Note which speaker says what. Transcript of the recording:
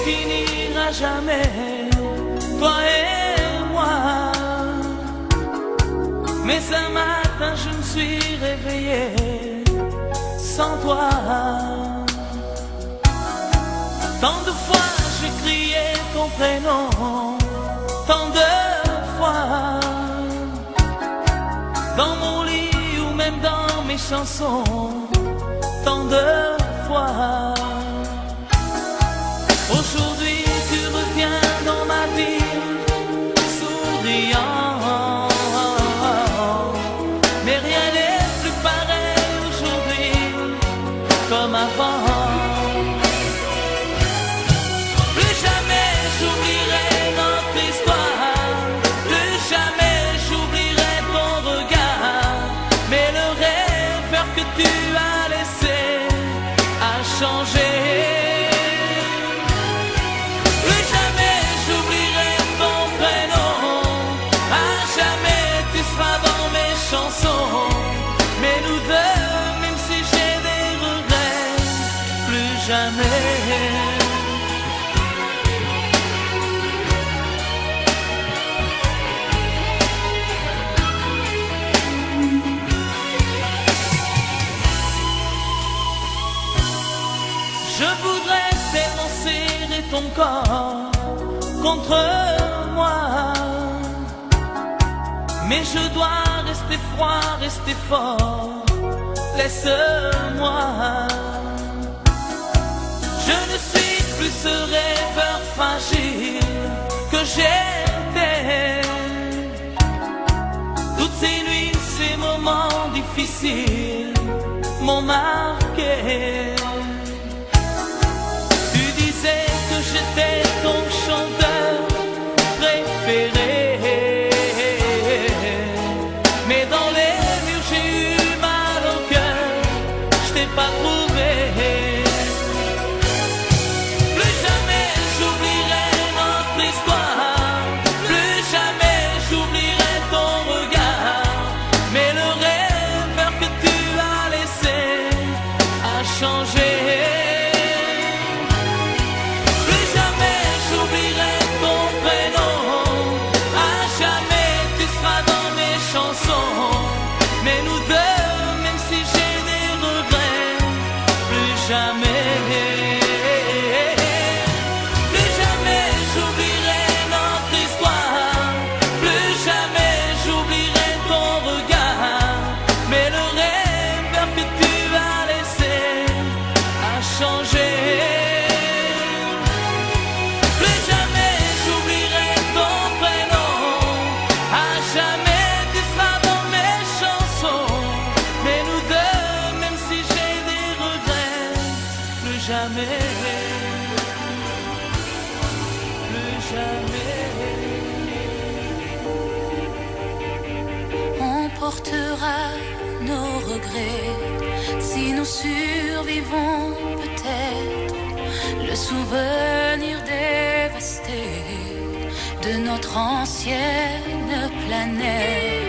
Speaker 1: finira jamais, toi et moi. Mais un matin je me suis réveillé sans toi. Tant de fois j'ai crié ton prénom, tant de fois, dans mon lit ou même dans mes chansons, tant de fois. Aujourd'hui tu reviens dans ma vie, souriant, mais rien n'est plus pareil aujourd'hui comme avant. Plus jamais j'oublierai notre histoire, plus jamais j'oublierai ton regard, mais le rêveur que tu as laissé a changé. Plus jamais j'oublierai ton prénom, à jamais tu seras dans mes chansons, mais nous deux, même si j'ai des regrets, plus jamais. Je voudrais tellement serrer ton corps contre moi, mais je dois rester froid, rester fort. Laisse-moi. Je ne suis plus ce rêveur fragile que j'étais. Toutes ces nuits, ces moments difficiles m'ont marqué. Que j'étais ton chanteur préféré, mais dans les murs j'ai eu mal au cœur, je t'ai pas trouvé. Plus jamais j'oublierai notre histoire, plus jamais j'oublierai ton regard, mais le rêveur que tu as laissé a changé. Mais nous deux, même si j'ai des regrets, plus jamais. Plus jamais j'oublierai notre histoire, plus jamais j'oublierai ton regard, mais le rêveur que tu as laissé a changé. Plus jamais j'oublierai ton prénom, à jamais. Jamais, plus jamais.
Speaker 2: On portera nos regrets si nous survivons peut-être le souvenir dévasté de notre ancienne planète.